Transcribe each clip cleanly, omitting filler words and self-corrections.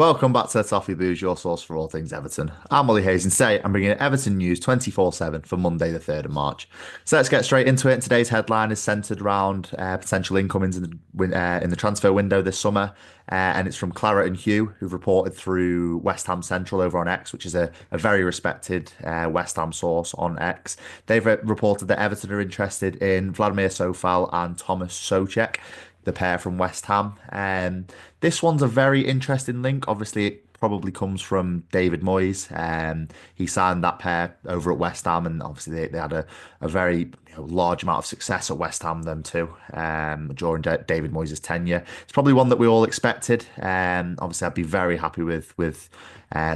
Welcome back to the Toffee Booze, your source for all things Everton. I'm Ollie Hayes, and today I'm bringing Everton news 24/7 for Monday, the 3rd of March. So let's get straight into it. Today's headline is centred around potential incomings in the transfer window this summer, and it's from Claret and Hugh, who've reported through West Ham Central over on X, which is a very respected West Ham source on X. They've reported that Everton are interested in Vladimir Sofal and Thomas Souček, the pair from West Ham. This one's a very interesting link. Obviously, it probably comes from David Moyes. He signed that pair over at West Ham, and obviously they had a very large amount of success at West Ham, them too, during David Moyes' tenure. It's probably one that we all expected. Obviously, I'd be very happy with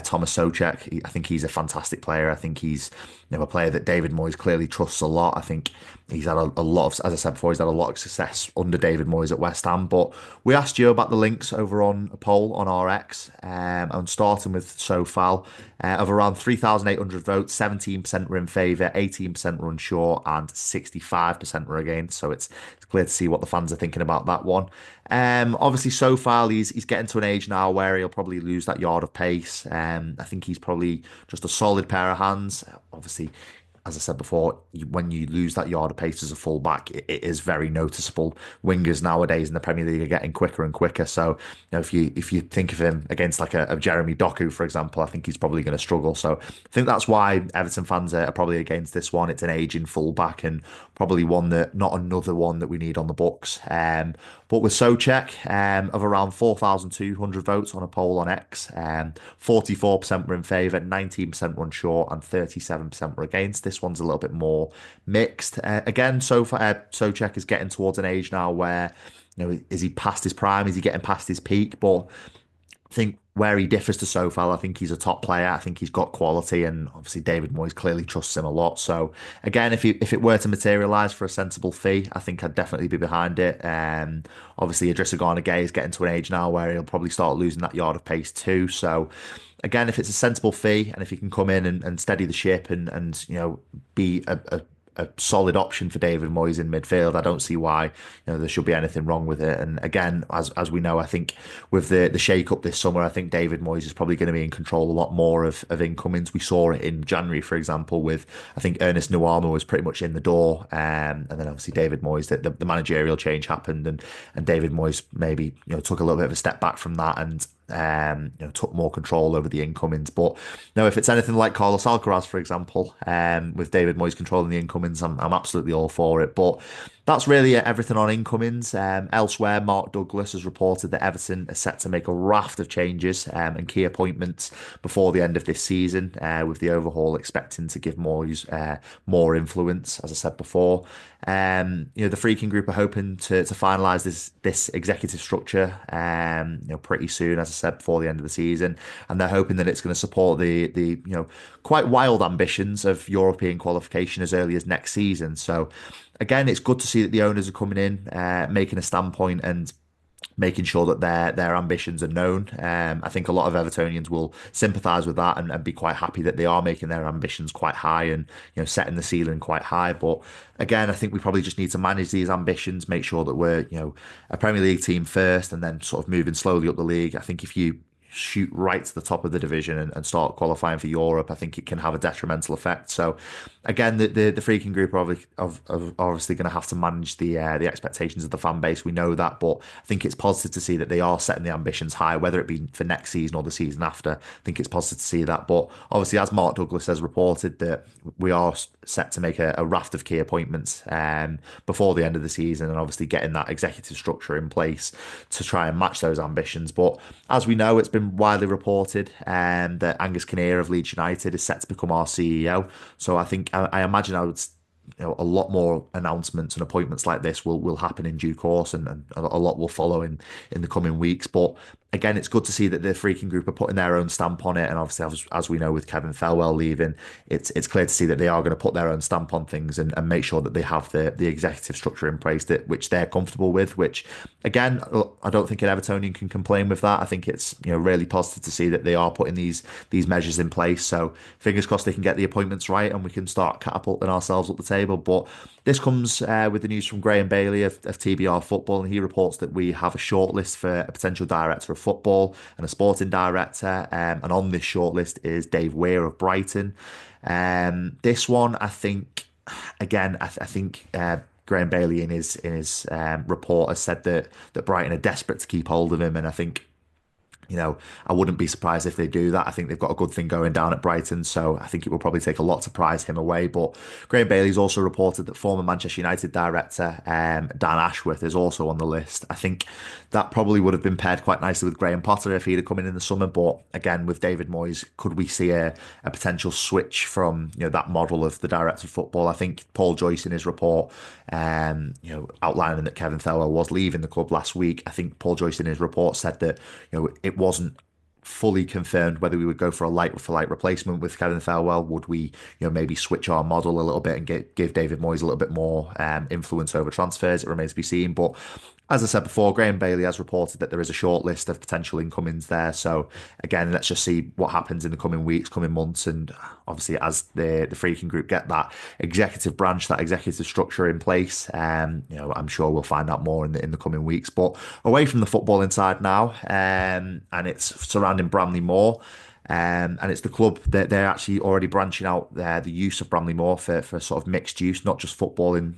Thomas Souček. I think he's a fantastic player. I think he's a player that David Moyes clearly trusts a lot. I think he's had a lot of, as I said before, he's had a lot of success under David Moyes at West Ham. But we asked you about the links over on a poll on RX, and starting with Sofal, of around 3,800 votes, 17% were in favour, 18% were unsure, and 65% were against. So it's clear to see what the fans are thinking about that one. Obviously, Sofal, he's getting to an age now where he'll probably lose that yard of pace. I think he's probably just a solid pair of hands. Obviously, as I said before, when you lose that yard of pace as a fullback, it is very noticeable. Wingers nowadays in the Premier League are getting quicker and quicker. So, if you think of him against like a Jeremy Doku, for example, I think he's probably going to struggle. So, I think that's why Everton fans are probably against this one. It's an aging fullback and probably one that not another one that we need on the books. But with Souček, of around 4,200 votes on a poll on X, 44% were in favour, 19% were unsure, and 37% were against. This one's a little bit more mixed. Again, so far, Souček is getting towards an age now where, is he past his prime? Is he getting past his peak? But I think where he differs to Sofal, I think he's a top player. I think he's got quality, and obviously David Moyes clearly trusts him a lot. So again, if it were to materialise for a sensible fee, I think I'd definitely be behind it. Obviously Idrissa Gana Gueye is getting to an age now where he'll probably start losing that yard of pace too. So again, if it's a sensible fee and if he can come in and steady the ship and be a solid option for David Moyes in midfield, I don't see why there should be anything wrong with it. And again, as we know, I think with the shake up this summer, I think David Moyes is probably going to be in control a lot more of incomings. We saw it in January, for example, with I think Ernest Nuama was pretty much in the door, and then obviously David Moyes, the managerial change happened, and David Moyes maybe took a little bit of a step back from that and took more control over the incomings. But no, if it's anything like Carlos Alcaraz, for example, with David Moyes controlling the incomings, I'm absolutely all for it. But that's really everything on incomings. Elsewhere, Mark Douglas has reported that Everton are set to make a raft of changes and key appointments before the end of this season, with the overhaul expecting to give Moyes more influence, as I said before. The Friedkin group are hoping to finalise this executive structure, pretty soon, as I said, before the end of the season, and they're hoping that it's going to support the quite wild ambitions of European qualification as early as next season. So again, it's good to see that the owners are coming in, making a standpoint and making sure that their ambitions are known. I think a lot of Evertonians will sympathise with that and be quite happy that they are making their ambitions quite high and setting the ceiling quite high. But again, I think we probably just need to manage these ambitions, make sure that we're a Premier League team first, and then sort of moving slowly up the league. I think if you shoot right to the top of the division and start qualifying for Europe, I think it can have a detrimental effect. So again, the Friedkin group are obviously going to have to manage the expectations of the fan base. We know that, but I think it's positive to see that they are setting the ambitions high, whether it be for next season or the season after. I think it's positive to see that. But obviously, as Mark Douglas has reported, that we are set to make a raft of key appointments before the end of the season, and obviously getting that executive structure in place to try and match those ambitions. But as we know, it's been widely reported that Angus Kinnear of Leeds United is set to become our CEO. So I imagine I would a lot more announcements and appointments like this will happen in due course, and a lot will follow in the coming weeks. But again, it's good to see that the Friedkin group are putting their own stamp on it, and obviously, as we know, with Kevin Felwell leaving, it's clear to see that they are going to put their own stamp on things and make sure that they have the executive structure in place which they're comfortable with. Which again, I don't think an Evertonian can complain with that. I think it's really positive to see that they are putting these measures in place. So fingers crossed they can get the appointments right, and we can start catapulting ourselves up the table. But this comes with the news from Graham Bailey of TBR Football, and he reports that we have a shortlist for a potential director of football and a sporting director. And on this shortlist is Dave Weir of Brighton. This one, I think, again, I think Graham Bailey in his report has said that Brighton are desperate to keep hold of him, and I think, I wouldn't be surprised if they do that. I think they've got a good thing going down at Brighton, so I think it will probably take a lot to prize him away. But Graham Bailey's also reported that former Manchester United director Dan Ashworth is also on the list. I think that probably would have been paired quite nicely with Graham Potter if he'd have come in the summer. But again, with David Moyes, could we see a potential switch from that model of the director of football? I think Paul Joyce in his report, outlining that Kevin Thelwell was leaving the club last week. I think Paul Joyce in his report said that it wasn't fully confirmed whether we would go for a like replacement with Kevin Thelwell. Would we, maybe switch our model a little bit and give David Moyes a little bit more influence over transfers? It remains to be seen. But as I said before, Graham Bailey has reported that there is a short list of potential incomings there. So again, let's just see what happens in the coming weeks, coming months, and obviously as the Friedkin group get that executive branch, that executive structure in place, I'm sure we'll find out more in the coming weeks. But away from the footballing side now, and it's surrounding Bramley Moor. And it's the club that they're actually already branching out the use of Bramley Moor for sort of mixed use, not just footballing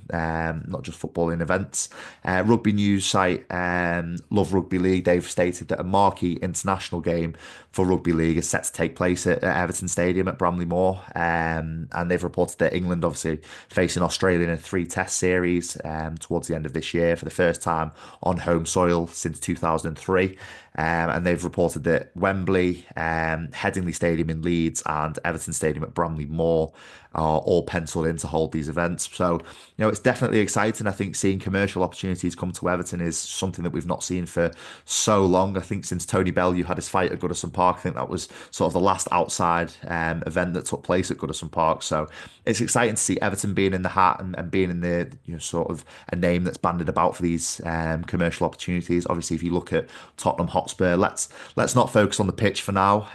events. Rugby news site Love Rugby League, they've stated that a marquee international game for Rugby League is set to take place at Everton Stadium at Bramley Moor. And they've reported that England obviously facing Australia in a 3-test series towards the end of this year for the first time on home soil since 2003. And they've reported that Wembley, Headingley Stadium in Leeds, and Everton Stadium at Bramley Moor are all penciled in to hold these events. So, it's definitely exciting. I think seeing commercial opportunities come to Everton is something that we've not seen for so long. I think since Tony Bellew had his fight at Goodison Park, I think that was sort of the last outside event that took place at Goodison Park. So it's exciting to see Everton being in the hat and being in the sort of a name that's banded about for these commercial opportunities. Obviously, if you look at Tottenham Hotspur, let's not focus on the pitch for now.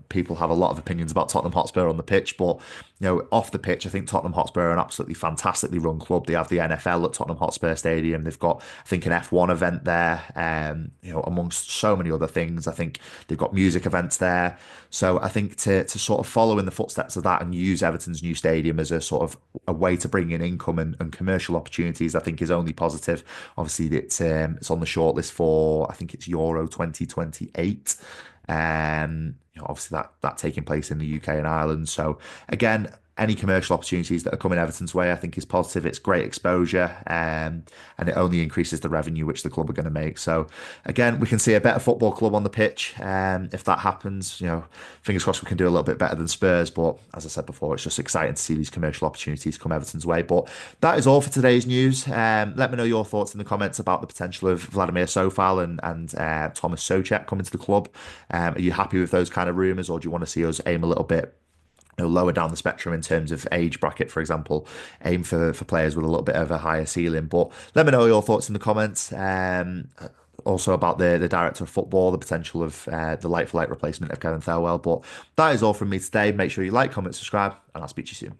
People have a lot of opinions about Tottenham Hotspur on the pitch, but off the pitch, I think Tottenham Hotspur are an absolutely fantastically run club. They have the NFL at Tottenham Hotspur Stadium. They've got, I think, an F1 event there, amongst so many other things. I think they've got music events there. So I think to sort of follow in the footsteps of that and use Everton's new stadium as a sort of a way to bring in income and commercial opportunities, I think is only positive. Obviously, it's on the shortlist for, I think it's Euro 2028. Obviously that taking place in the UK and Ireland. So again, any commercial opportunities that are coming Everton's way, I think is positive. It's great exposure, and it only increases the revenue which the club are going to make. So again, we can see a better football club on the pitch. If that happens, fingers crossed we can do a little bit better than Spurs. But as I said before, it's just exciting to see these commercial opportunities come Everton's way. But that is all for today's news. Let me know your thoughts in the comments about the potential of Vladimir Coufal and Thomas Souček coming to the club. Are you happy with those kind of rumours, or do you want to see us aim a little bit lower down the spectrum in terms of age bracket, for example, aim for players with a little bit of a higher ceiling? But let me know your thoughts in the comments. Also about the director of football, the potential of the like-for-like replacement of Kevin Thelwell. But that is all from me today. Make sure you like, comment, subscribe, and I'll speak to you soon.